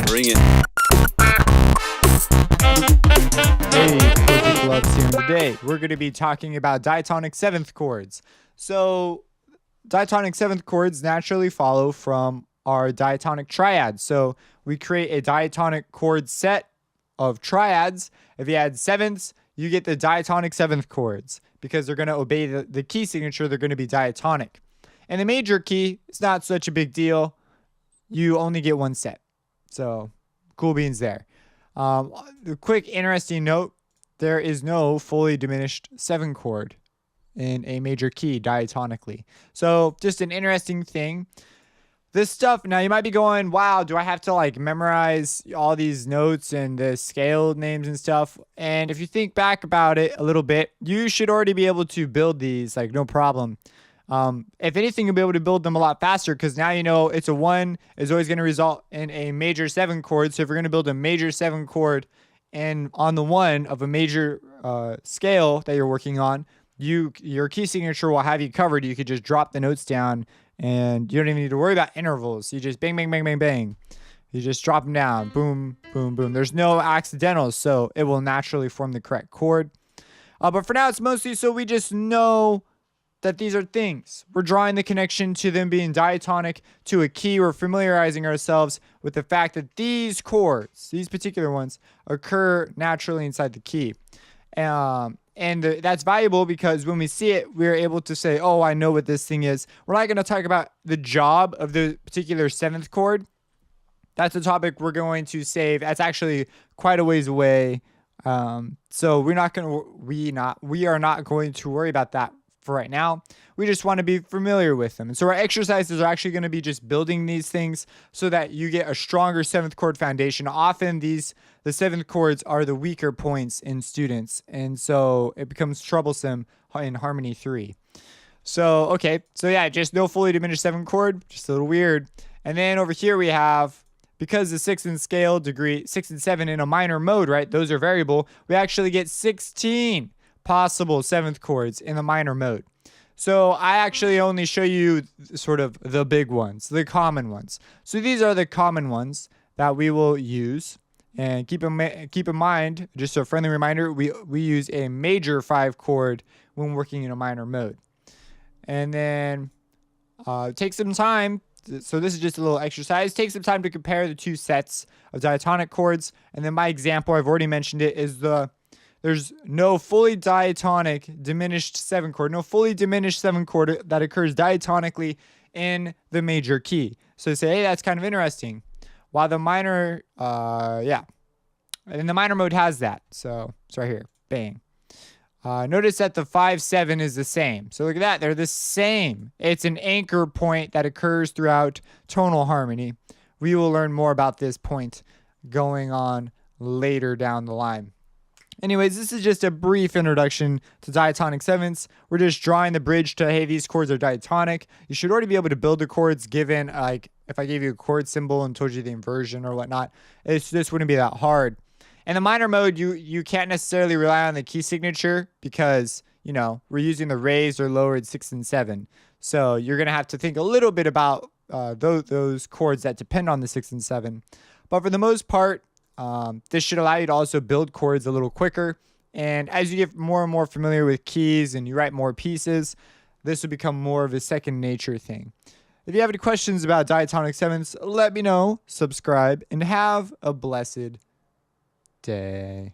Bring it. Hey, Chord Gloves here. Today we're going to be talking about diatonic 7th chords. So, diatonic 7th chords naturally follow from our diatonic triads. So, we create a diatonic chord set of triads. If you add sevenths, you get the diatonic 7th chords because they're going to obey the key signature. They're going to be diatonic. And the major key, it's not such a big deal. You only get one set. So, cool beans there. The quick interesting note, there is no fully diminished 7 chord in a major key diatonically. So just an interesting thing. This stuff, now you might be going, wow, do I have to like memorize all these notes and the scale names and stuff? And if you think back about it a little bit, you should already be able to build these like no problem. If anything, you'll be able to build them a lot faster because now you know it's a 1 is always going to result in a major 7 chord. So if you're going to build a major 7 chord and on the 1 of a major scale that you're working on, your key signature will have you covered. You could just drop the notes down and you don't even need to worry about intervals. You just bang, bang, bang, bang, bang. You just drop them down. Boom, boom, boom. There's no accidentals, so it will naturally form the correct chord. But for now, it's mostly so we just know that these are things. We're drawing the connection to them being diatonic to a key. We're familiarizing ourselves with the fact that these chords, these particular ones, occur naturally inside the key. That's valuable because when we see it, we're able to say, oh, I know what this thing is. We're not going to talk about the job of the particular 7th chord. That's a topic we're going to save. That's actually quite a ways away. So we are not going to worry about that for right now. We just want to be familiar with them. And so our exercises are actually going to be just building these things so that you get a stronger 7th chord foundation. Often the 7th chords are the weaker points in students. And so it becomes troublesome in harmony 3. So, okay. So yeah, just no fully diminished 7th chord, just a little weird. And then over here we have, because the 6th in scale degree, 6 and 7 in a minor mode, right? Those are variable. We actually get 16 possible 7th chords in the minor mode. So I actually only show you sort of the big ones, the common ones. So these are the common ones that we will use. And keep in mind, just a friendly reminder, we use a major 5 chord when working in a minor mode. And then take some time. So this is just a little exercise. Take some time to compare the two sets of diatonic chords. And then my example, I've already mentioned it, is there's no fully diatonic diminished 7 chord, no fully diminished 7 chord that occurs diatonically in the major key. So say, hey, that's kind of interesting. While the minor, and the minor mode has that. So it's right here, bang. Notice that the 5-7 is the same. So look at that, they're the same. It's an anchor point that occurs throughout tonal harmony. We will learn more about this point going on later down the line. Anyways, this is just a brief introduction to diatonic 7ths. We're just drawing the bridge to, hey, these chords are diatonic. You should already be able to build the chords given, like, if I gave you a chord symbol and told you the inversion or whatnot, this wouldn't be that hard. In the minor mode, you can't necessarily rely on the key signature because, you know, we're using the raised or lowered 6 and 7. So you're going to have to think a little bit about those chords that depend on the 6 and 7. But for the most part, this should allow you to also build chords a little quicker. And as you get more and more familiar with keys and you write more pieces, this will become more of a second nature thing. If you have any questions about diatonic 7ths, let me know, subscribe, and have a blessed day.